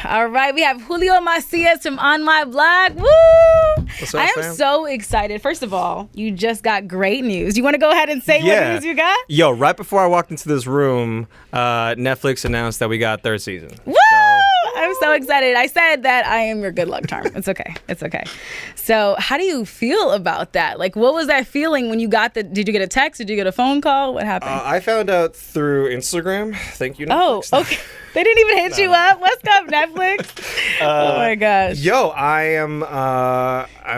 All right, we have Julio Macias from On My Block. Woo! What's up, I am fam? so excited. First of all, you just got great news. You want to go ahead and say what news you got? Yo, right before I walked into this room, Netflix announced that we got third season. Woo! I'm so excited. I said that I am your good luck charm. It's okay. It's okay. So how do you feel about that? Like, what was that feeling when you got did you get a text? Did you get a phone call? What happened? I found out through Instagram. Thank you, Netflix. Oh, okay. They didn't even hit you up? What's up, Netflix? Oh my gosh. Yo, I'm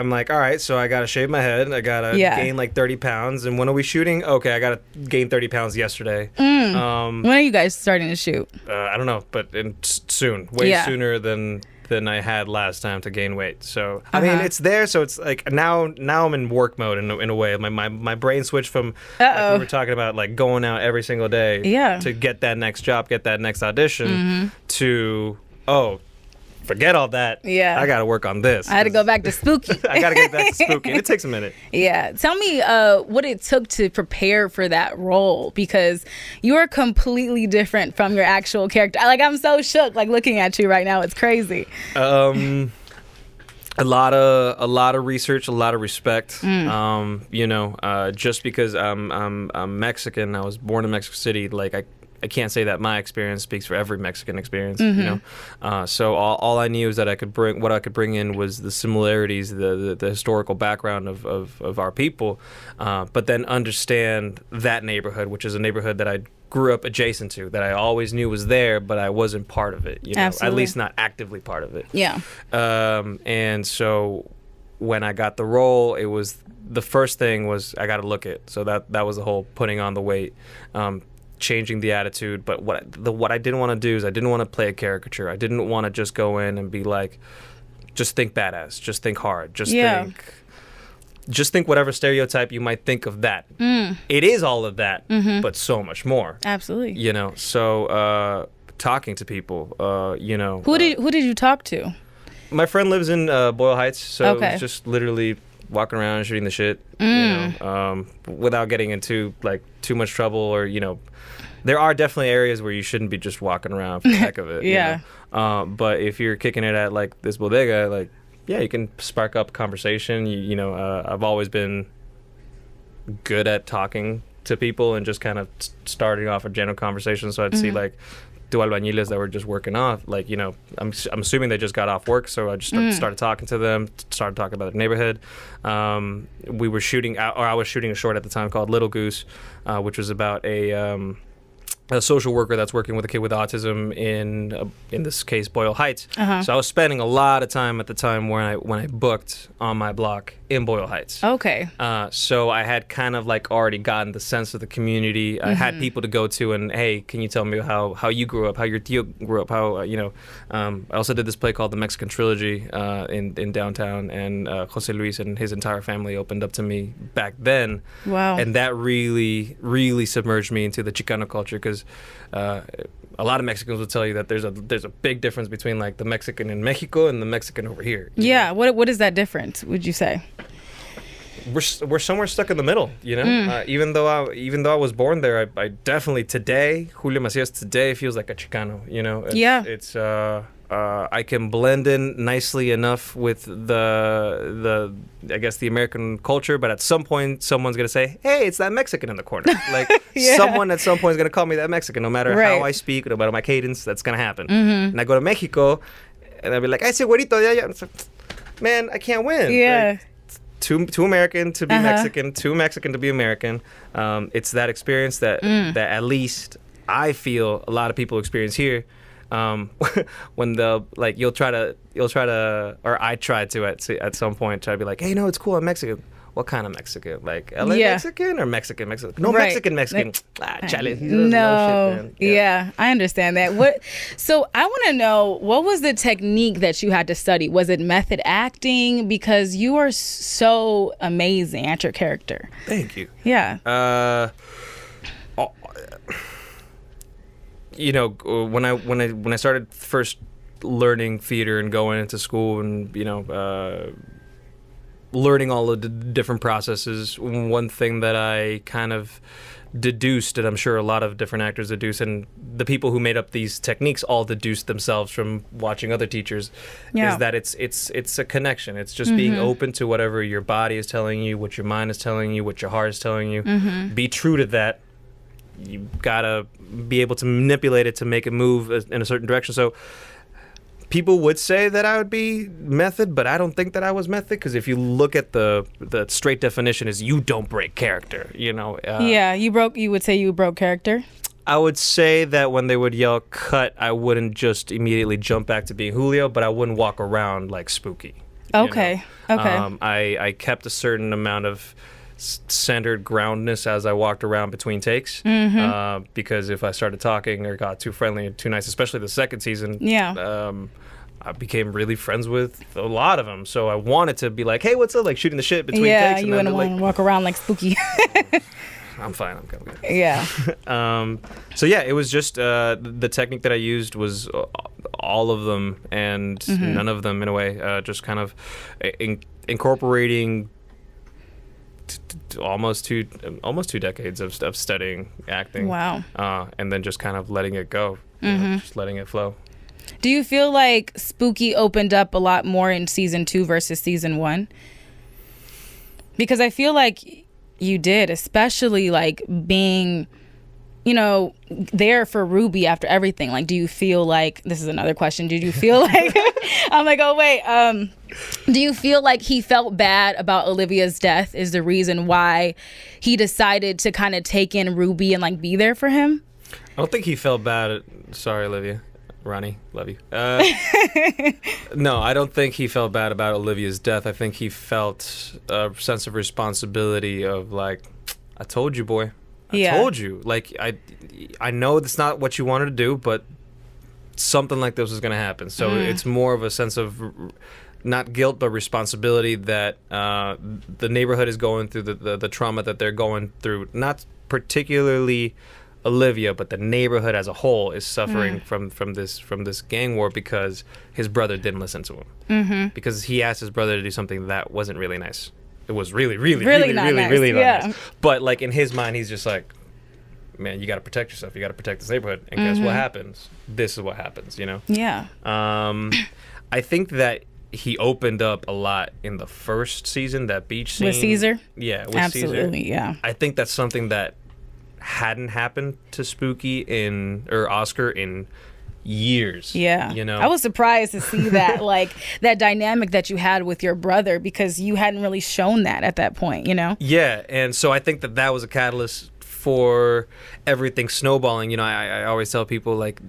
like, all right, so I gotta shave my head. I gotta gain like 30 pounds. And when are we shooting? Okay, I gotta gain 30 pounds yesterday. When are you guys starting to shoot? I don't know, but soon. Way sooner than I had last time to gain weight. So I mean, it's there. So it's like now I'm in work mode in a way. My brain switched from like we were talking about, like going out every single day to get that next job, get that next audition, to forget all that. Yeah, I got to work on this. I had to go back to spooky. I got to get back to spooky. And it takes a minute. Yeah. Tell me what it took to prepare for that role, because you're completely different from your actual character. Like, I'm so shook, like, looking at you right now. It's crazy. A lot of research, a lot of respect. Just because I'm Mexican, I was born in Mexico City. Like, I can't say that my experience speaks for every Mexican experience, So all I knew is that what I could bring in was the similarities, the historical background of our people, but then understand that neighborhood, which is a neighborhood that I grew up adjacent to, that I always knew was there, but I wasn't part of it, at least not actively part of it. Yeah. And so when I got the role, it was the first thing was I got to look it. So that was the whole putting on the weight. Changing the attitude, but what I didn't want to do is I didn't want to play a caricature. I didn't want to just go in and be like, just think badass, just think hard, just think whatever stereotype you might think of that. It is all of that, but so much more. Absolutely. So talking to people, who did you talk to? My friend lives in Boyle Heights, so it's just literally walking around shooting the shit, without getting into like too much trouble, or there are definitely areas where you shouldn't be just walking around for the heck of it. But if you're kicking it at like this bodega, like you can spark up conversation. I've always been good at talking to people and just kind of starting off a general conversation. So I'd see like two albañiles that were just working off, like, I'm assuming they just got off work, so I just started talking to them, started talking about the neighborhood. We were shooting, or I was shooting a short at the time called Little Goose, which was about a social worker that's working with a kid with autism in this case Boyle Heights. So I was spending a lot of time at the time when I booked On My Block in Boyle Heights. Okay. So I had kind of like already gotten the sense of the community. I had people to go to and, hey, can you tell me how you grew up, how your tío grew up, how I also did this play called The Mexican Trilogy in downtown, and Jose Luis and his entire family opened up to me back then. Wow. And that really, really submerged me into the Chicano culture, because a lot of Mexicans will tell you that there's a big difference between like the Mexican in Mexico and the Mexican over here. Yeah. What is that difference, would you say? We're somewhere stuck in the middle, even though I was born there, I definitely today, Julio Macias today feels like a Chicano, It's I can blend in nicely enough with the I guess the American culture, but at some point someone's gonna say, hey, it's that Mexican in the corner. Like someone at some point is gonna call me that Mexican, no matter how I speak, no matter my cadence, that's gonna happen. And I go to Mexico and I'll be like, I say güerito, yeah. It's like, man, I can't win. Yeah. Like, too American to be Mexican, too Mexican to be American. It's that experience that at least I feel a lot of people experience here. When you'll try to, or I tried to at some point try to be like, hey, no, it's cool, I'm Mexican. What kind of Mexican? Like LA Mexican or Mexican? No, Mexican. Chale. No. Yeah, I understand that. So I want to know, what was the technique that you had to study? Was it method acting? Because you are so amazing at your character. Thank you. Yeah. When I started first learning theater and going into school and learning all of the different processes, one thing that I kind of deduced, and I'm sure a lot of different actors deduce, and the people who made up these techniques all deduced themselves from watching other teachers, is that it's a connection. It's just being open to whatever your body is telling you, what your mind is telling you, what your heart is telling you. Be true to that. You gotta be able to manipulate it to make it move in a certain direction. So people would say that I would be method, but I don't think that I was method, because if you look at the straight definition is you don't break character, you know. You would say you broke character? I would say that when they would yell cut, I wouldn't just immediately jump back to being Julio, but I wouldn't walk around like Spooky. Okay. Okay. I kept a certain amount of centered groundness as I walked around between takes, because if I started talking or got too friendly and too nice, especially the second season, I became really friends with a lot of them. So I wanted to be like, hey, what's up? Like shooting the shit between takes. Yeah, you wouldn't want to walk around like Spooky. I'm fine. I'm good. Yeah. So yeah, it was just the technique that I used was all of them and none of them in a way. Just kind of incorporating almost two decades of studying acting. Wow. And then just kind of letting it go, you know, just letting it flow. Do you feel like Spooky opened up a lot more in season 2 versus season 1? Because I feel like you did, especially like being, you know, there for Ruby after everything. Like, do you feel like, this is another question, did you feel like, I'm like, oh wait, do you feel like he felt bad about Olivia's death is the reason why he decided to kind of take in Ruby and like be there for him? I don't think he felt bad. Sorry, Olivia. Ronnie, love you. No, I don't think he felt bad about Olivia's death. I think he felt a sense of responsibility of like, I told you, boy. I told you. Like, I know that's not what you wanted to do, but something like this was going to happen. So it's more of a sense of not guilt, but responsibility that the neighborhood is going through, the trauma that they're going through. Not particularly Olivia, but the neighborhood as a whole is suffering from this gang war because his brother didn't listen to him. Because he asked his brother to do something that wasn't really nice. It was really not nice. But like in his mind, he's just like, man, you got to protect yourself. You got to protect this neighborhood. And guess what happens? This is what happens, you know? Yeah. I think that he opened up a lot in the first season, that beach scene. With Caesar? Yeah, with Absolutely, Caesar. yeah. I think that's something that hadn't happened to Spooky or Oscar in years. Yeah. You know? I was surprised to see that, like, that dynamic that you had with your brother, because you hadn't really shown that at that point, you know? Yeah, and so I think that was a catalyst for everything snowballing. You know, I always tell people, like,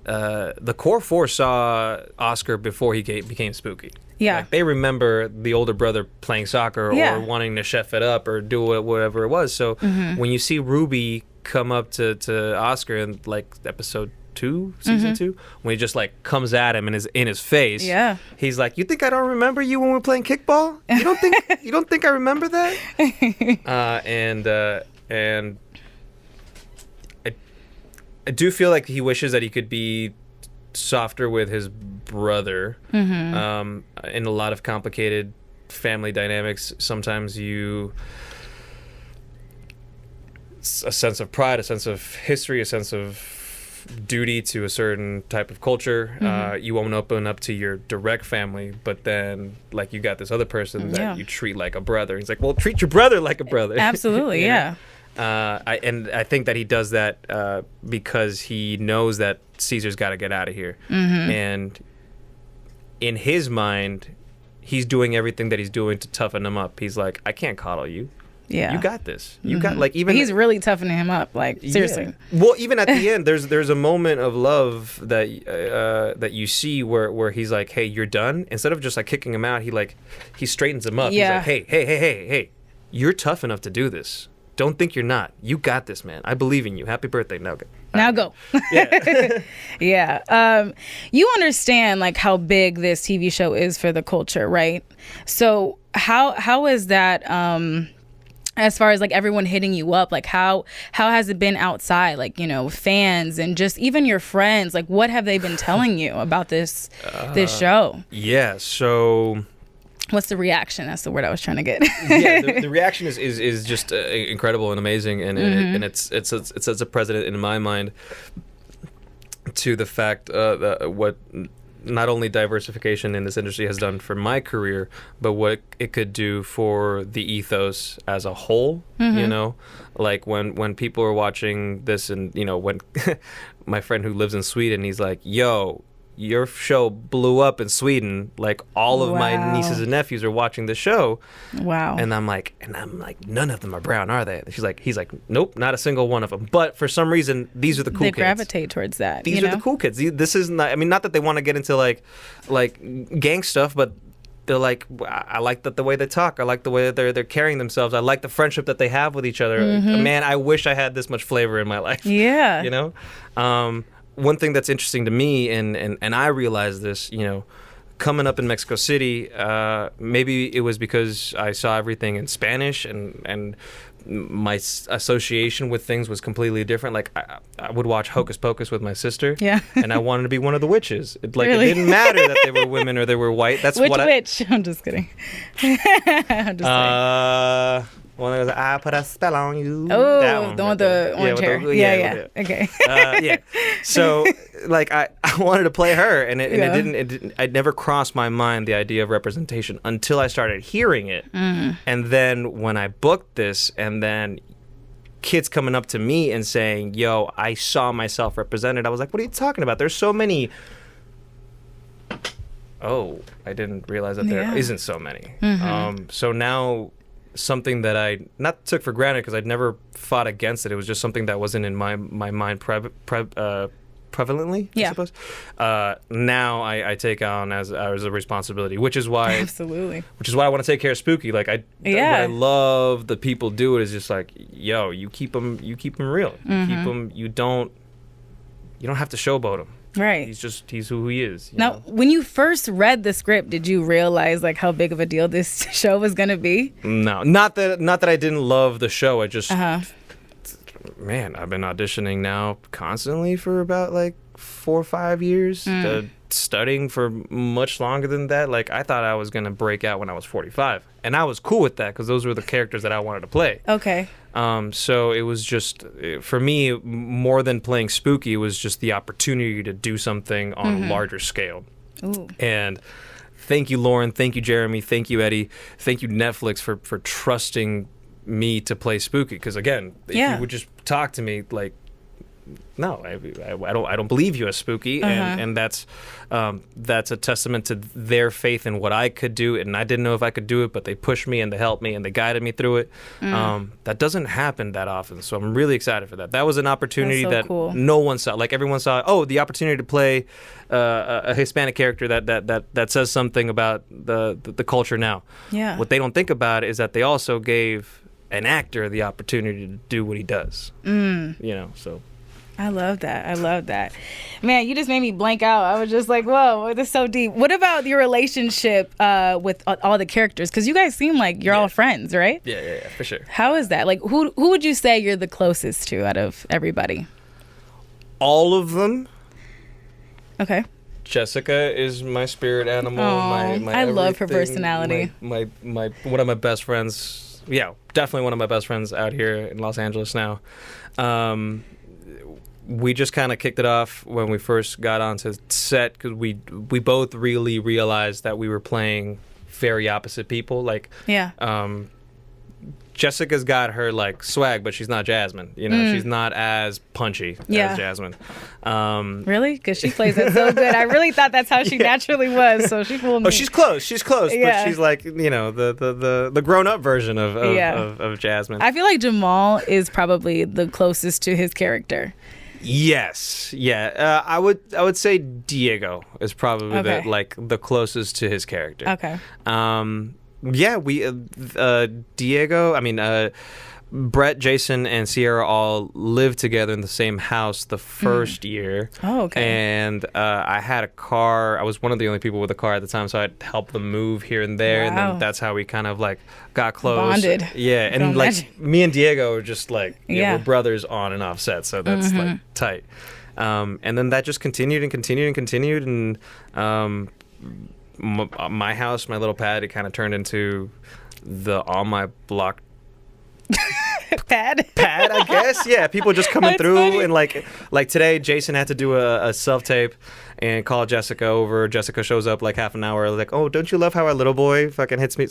the core four saw Oscar before he became Spooky. Yeah. Like, they remember the older brother playing soccer or wanting to chef it up or do whatever it was. So when you see Ruby come up to Oscar in, like, episode 2, season 2, when he just, like, comes at him and is in his face, he's like, you think I don't remember you when we were playing kickball? You don't think I remember that? And I do feel like he wishes that he could be softer with his brother. In a lot of complicated family dynamics, sometimes a sense of pride, a sense of history, a sense of duty to a certain type of culture. You won't open up to your direct family, but then, like, you got this other person that you treat like a brother. He's like, well, treat your brother like a brother. Absolutely. Yeah. I think that he does that because he knows that Caesar's got to get out of here. And in his mind, he's doing everything that he's doing to toughen him up. He's like, I can't coddle you. Yeah, you got this. You got, like, even he's really toughening him up. Like, seriously. Well, even at the end, there's a moment of love that you see where he's like, hey, you're done. Instead of just like kicking him out, he straightens him up. Yeah. He's like, hey, you're tough enough to do this. Don't think you're not. You got this, man. I believe in you. Happy birthday. Now go. Now go. Yeah. Yeah. You understand, like, how big this TV show is for the culture, right? So how is that, as far as, like, everyone hitting you up, like, how has it been outside, like, you know, fans and just even your friends? Like, what have they been telling you about this show? Yeah. So What's the reaction? That's the word I was trying to get. Yeah, the reaction is just incredible and amazing, and it's as a precedent in my mind to the fact that what not only diversification in this industry has done for my career, but what it could do for the ethos as a whole. You know, like when people are watching this, and you know, when my friend who lives in Sweden, he's like, "Yo, your show blew up in Sweden. Like all of my nieces and nephews are watching the show." Wow. And I'm like, none of them are brown, are they? He's like, nope, not a single one of them. But for some reason, these are the cool kids. They gravitate towards that. These are the cool kids. This is not. I mean, not that they want to get into like gang stuff, but they're like, I like the way they talk. I like the way that they're carrying themselves. I like the friendship that they have with each other. Man, I wish I had this much flavor in my life. Yeah. You know. One thing that's interesting to me, and I realized this, you know, coming up in Mexico City, maybe it was because I saw everything in Spanish, and my association with things was completely different. Like I would watch Hocus Pocus with my sister, and I wanted to be one of the witches. It didn't matter that they were women or they were white. That's which witch? I'm just kidding. I'm just kidding. One that goes, I put a spell on you. Oh, that one, the one with the orange hair. Yeah. Okay. Yeah. So, like, I wanted to play her, and it never crossed my mind the idea of representation until I started hearing it. And then when I booked this, and then kids coming up to me and saying, "Yo, I saw myself represented," I was like, "What are you talking about? There's so many." Oh, I didn't realize that there isn't so many. So now, something that I not took for granted because I'd never fought against it. It was just something that wasn't in my mind prevalently, I suppose. Now I take on as a responsibility, which is why which is why I want to take care of Spooky. Like what I love the people do it is just like, yo, you keep them real. You keep them. You don't have to showboat him. Right. He's who he is. Now, when you first read the script, did you realize like how big of a deal this show was going to be? No, not that I didn't love the show. I just, man, I've been auditioning now constantly for about like 4 or 5 years, studying for much longer than that. Like I thought I was going to break out when I was 45, and I was cool with that because those were the characters that I wanted to play. Okay. So it was just, for me, more than playing Spooky, it was just the opportunity to do something on a larger scale. Ooh. And thank you, Lauren. Thank you, Jeremy. Thank you, Eddie. Thank you, Netflix, for trusting me to play Spooky. Because again, if you would just talk to me like, no, I don't believe you as Spooky, and that's a testament to their faith in what I could do, and I didn't know if I could do it, but they pushed me and they helped me and they guided me through it. That doesn't happen that often, so I'm really excited for that. That was an opportunity that no one saw. Like everyone saw, the opportunity to play a Hispanic character that says something about the culture now. Yeah. What they don't think about is that they also gave an actor the opportunity to do what he does. So. I love that. Man, you just made me blank out. I was just like, whoa, this is so deep. What about your relationship with all the characters? Because you guys seem like you're all friends, right? Yeah, for sure. How is that? Like, who would you say you're the closest to out of everybody? All of them. Okay. Jessica is my spirit animal. My I love her personality. My one of my best friends. Yeah, definitely one of my best friends out here in Los Angeles now. We just kind of kicked it off when we first got onto set because we both really realized that we were playing very opposite people. Like, Jessica's got her like swag, but she's not Jasmine. She's not as punchy as Jasmine. Really? Because she plays it so good. I really thought that's how she naturally was. So she fooled me. Oh, she's close. But she's like the grown up version of Jasmine. I feel like Jamal is probably the closest to his character. Yes, yeah. I would say Diego is probably the closest to his character. Okay. We Diego. I mean, Brett, Jason, and Sierra all lived together in the same house the first year. Oh, okay. And I had a car. I was one of the only people with a car at the time, so I'd help them move here and there. Wow. And then that's how we kind of like got close. Bonded. Yeah, and like me and Diego are just like we're brothers on and off set, so that's like tight. And then that just continued and my house, my little pad, it kind of turned into the on my block pad, I guess. Yeah, people just coming That's through. funny. And like today, Jason had to do a self-tape and call Jessica over. Jessica shows up like half an hour, like, oh, don't you love how our little boy fucking hits me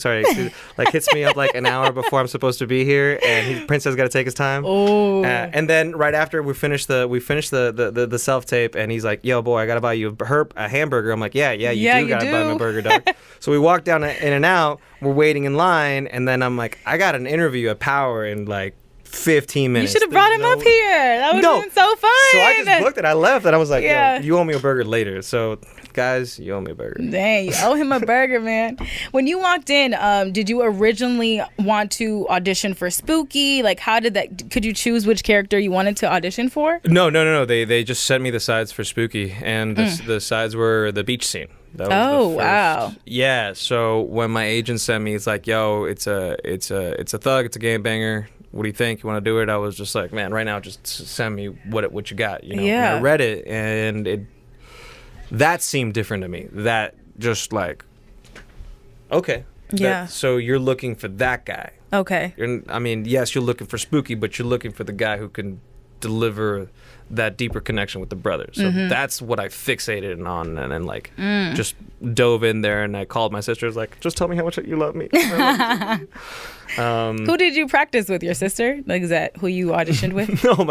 up like an hour before I'm supposed to be here, and Prince has got to take his time. Oh. And then right after we finished the self-tape, and he's like, yo, boy, I gotta buy you a hamburger. I'm like, yeah, you gotta buy me a burger, dog. So we walk down In-N-Out, we're waiting in line, and then I'm like, I got an interview at Power in like 15 minutes. You should have brought him up here. That would have been so fun. So I just booked it. I left, and I was like, Yeah. yo, you owe me a burger later. So, guys, you owe me a burger. Dang, you owe him a burger, man. When you walked in, did you originally want to audition for Spooky? Like, how did that? Could you choose which character you wanted to audition for? No. They just sent me the sides for Spooky, and the sides were the beach scene. That was the first. Wow. Yeah. So when my agent sent me, it's like, yo, it's a thug, it's a gangbanger. What do you think? You want to do it? I was just like, man, right now, just send me what you got. You know. Yeah. And I read it, and that seemed different to me. That just like, okay. Yeah. So you're looking for that guy. Okay. Yes, you're looking for Spooky, but you're looking for the guy who can deliver that deeper connection with the brother. So that's what I fixated on, and then just dove in there, and I called my sister. I was like, just tell me how much you love me. Who did you practice with? Your sister? Like, is that who you auditioned with? No,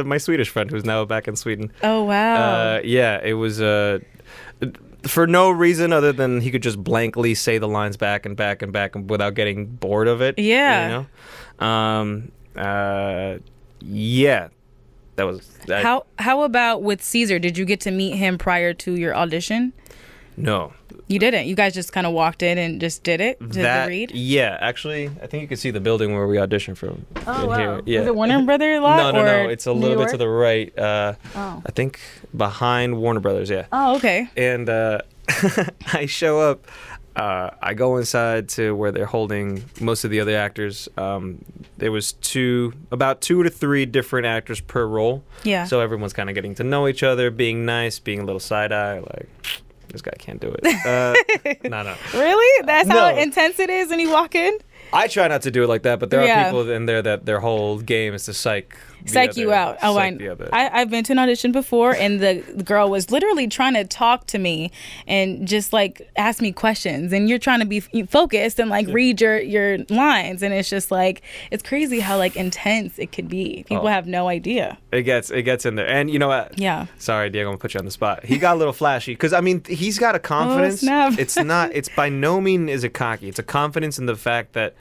my Swedish friend, who's now back in Sweden. Oh, wow. Yeah, it was for no reason other than he could just blankly say the lines back and back and back without getting bored of it. Yeah. You know? Yeah. That was How about with Caesar? Did you get to meet him prior to your audition? No. You didn't. You guys just kind of walked in and just did it? Did the read? Yeah, actually, I think you can see the building where we auditioned from. Oh, wow. Here. Yeah. Is it Warner Brother lot? No. It's a little bit to the right. Oh. I think behind Warner Brothers, yeah. Oh, okay. And I show up. I go inside to where they're holding most of the other actors. There was about 2 to 3 different actors per role. Yeah. So everyone's kind of getting to know each other, being nice, being a little side-eye, like, this guy can't do it. No. Really? That's how intense it is when you walk in? I try not to do it like that, but there are people in there that their whole game is to psych you out. Oh, I've been to an audition before, and the girl was literally trying to talk to me and just like ask me questions, and you're trying to be focused and like read your lines, and it's just like, it's crazy how like intense it could be. People have no idea. It gets in there, and you know what? Yeah. Sorry, Diego, I'm gonna put you on the spot. He got a little flashy because he's got a confidence. Oh, snap. It's by no means is it cocky. It's a confidence in the fact that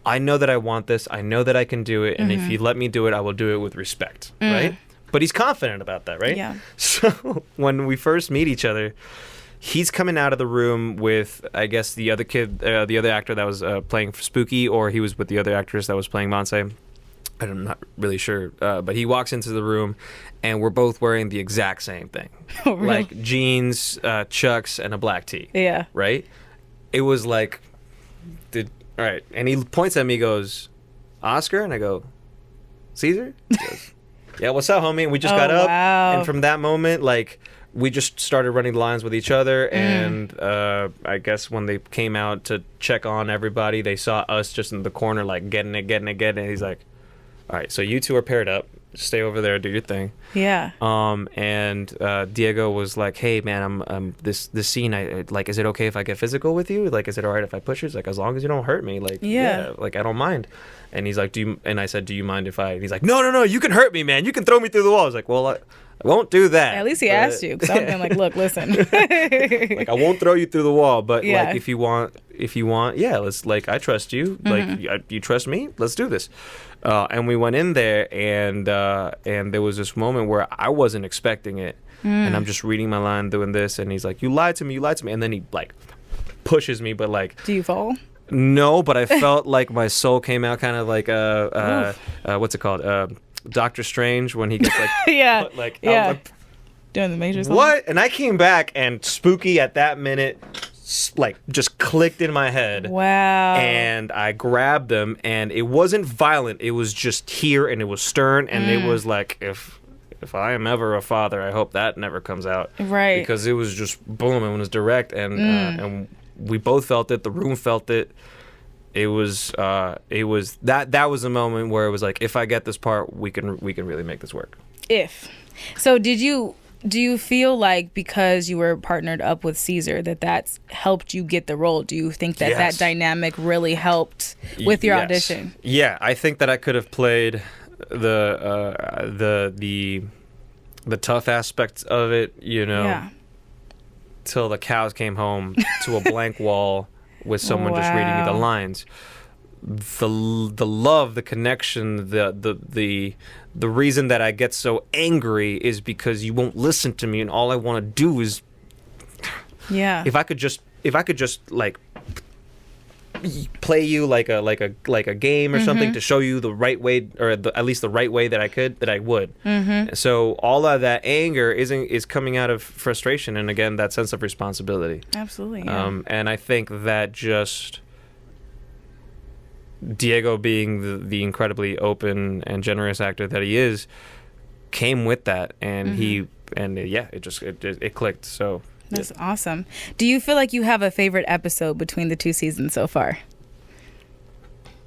I know that I want this. I know that I can do it. And if you let me do it, I will do it with respect. Right? But he's confident about that, right? Yeah. So when we first meet each other, he's coming out of the room with, I guess, the other kid, the other actor that was playing Spooky, or he was with the other actress that was playing Monse. I'm not really sure. But he walks into the room, and we're both wearing the exact same thing. Oh, really? Like jeans, Chucks, and a black tee. Yeah. Right? It was like... All right, and he points at me, goes, Oscar? And I go, Caesar? He goes, yeah, what's up, homie? And we just got up, and from that moment, like, we just started running lines with each other, and I guess when they came out to check on everybody, they saw us just in the corner, like, getting it, and he's like, all right, so you two are paired up. Stay over there, do your thing. Yeah. And Diego was like, "Hey, man, I'm this scene. I like, is it okay if I get physical with you? Like, is it all right if I push you? It's like, as long as you don't hurt me. Like, yeah, like I don't mind." And he's like, "Do you?" And I said, "Do you mind if I?" And he's like, "No, you can hurt me, man. You can throw me through the wall." I was like, "Well, I won't do that." At least he asked you, because I would have been like, "Look, listen." Like, I won't throw you through the wall, but like, if you want, yeah, let's, like, I trust you. Like, you trust me. Let's do this. And we went in there, and there was this moment where I wasn't expecting it, and I'm just reading my line, doing this, and he's like, you lied to me, and then he like pushes me, but like, do you fall? No, but I felt like my soul came out, kind of like what's it called, Doctor Strange, when he gets like doing the major. What? And I came back, and Spooky at that minute, like, just clicked in my head. Wow. And I grabbed him, and it wasn't violent. It was just here, and it was stern, and it was like, if if I am ever a father, I hope that never comes out. Right. Because it was just boom, and it was direct, and we both felt it. The room felt it. It was that was a moment where it was like, if I get this part, we can really make this work. So do you feel like because you were partnered up with Caesar that's helped you get the role? Do you think that that dynamic really helped with your audition? Yeah, I think that I could have played the tough aspects of it, till the cows came home, to a blank wall with someone just reading me the lines. The love, the connection, the reason that I get so angry is because you won't listen to me, and all I want to do is, if I could just like play you like a game or something to show you the right way, or at least the right way that I would. So all of that anger is coming out of frustration, and again, that sense of responsibility. Absolutely. Yeah. And I think that just Diego, being the incredibly open and generous actor that he is, came with that, and it clicked. So that's awesome. Do you feel like you have a favorite episode between the 2 seasons so far?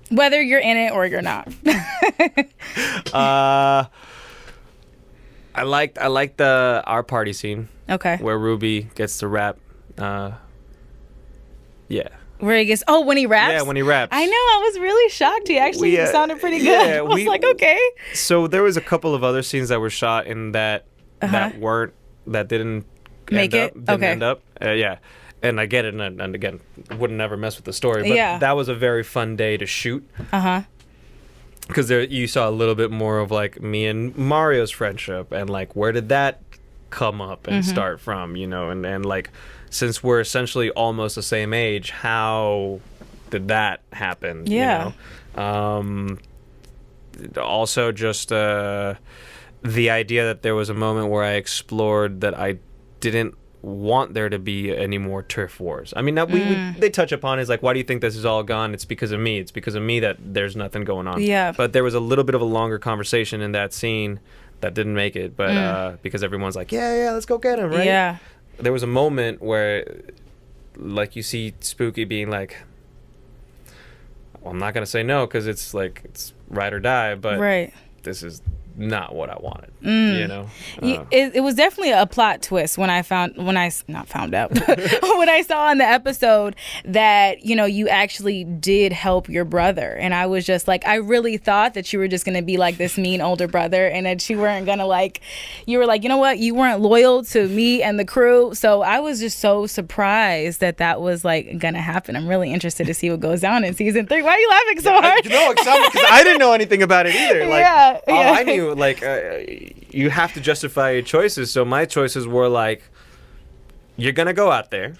Whether you're in it or you're not. I liked our party scene. Okay. Where Ruby gets to rap. Where he gets, when he raps? Yeah, when he raps. I know, I was really shocked. He actually sounded pretty good. Yeah, I was like, okay. So there was a couple of other scenes that were shot in that didn't end up. And I get it, and again, wouldn't never mess with the story, but that was a very fun day to shoot. Because you saw a little bit more of like me and Mario's friendship, and like where did that come up and start from, and like, since we're essentially almost the same age, how did that happen? Also just the idea that there was a moment where I explored that I didn't want there to be any more turf wars. I mean, they touch upon is like, why do you think this is all gone? It's because of me. It's because of me that there's nothing going on. Yeah. But there was a little bit of a longer conversation in that scene that didn't make it, but because everyone's like, yeah, let's go get him, right? Yeah. There was a moment where, like, you see Spooky being like, well, I'm not going to say no because it's like, it's ride or die, but this is not what I wanted, It was definitely a plot twist when I saw in the episode that, you actually did help your brother. And I was just like, I really thought that you were just going to be like this mean older brother, and that you weren't going to you were like, you know what? You weren't loyal to me and the crew. So I was just so surprised that was like going to happen. I'm really interested to see what goes down in season 3. Why are you laughing so hard? Because I didn't know anything about it either. Like, all I knew, you have to justify your choices. So my choices were like, you're gonna go out there.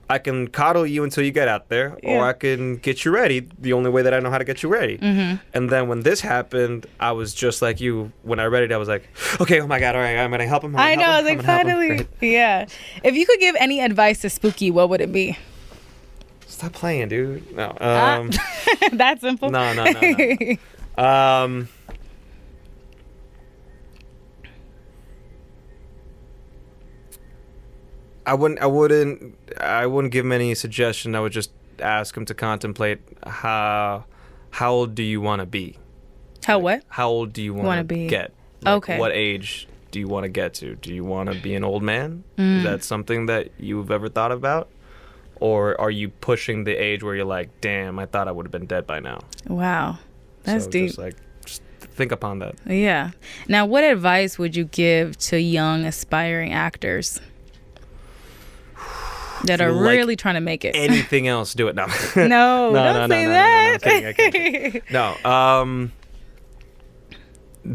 I can coddle you until you get out there, or I can get you ready the only way that I know how to get you ready. And then when this happened, I was just like you. When I read it, I was like, okay, oh my God, all right, I'm gonna help him. I know, I was like, finally, yeah. If you could give any advice to Spooky, what would it be? Stop playing, dude. No. That simple? No. I wouldn't give him any suggestion. I would just ask him to contemplate how old do you want to be? How old do you want to get? Okay. What age do you want to get to? Do you want to be an old man? Is that something that you've ever thought about? Or are you pushing the age where you're like, damn, I thought I would have been dead by now? Wow. That's deep. Just think upon that. Yeah. Now, what advice would you give to young aspiring actors that are really trying to make it? Anything else, do it now. No, don't say that. No, I'm kidding. No.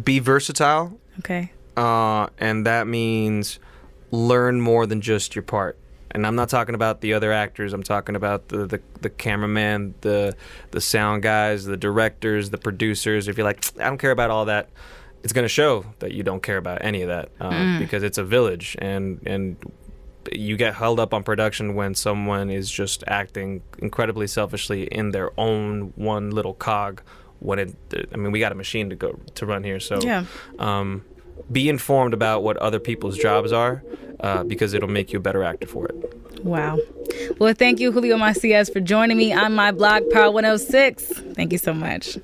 Be versatile. Okay. And that means learn more than just your part. And I'm not talking about the other actors. I'm talking about the cameraman, the sound guys, the directors, the producers. If you're like, I don't care about all that, it's going to show that you don't care about any of that because it's a village, and you get held up on production when someone is just acting incredibly selfishly in their own one little cog. We got a machine to run here, so be informed about what other people's jobs are, because it'll make you a better actor for it. Wow. Well, thank you, Julio Macias, for joining me on my blog, Power 106. Thank you so much.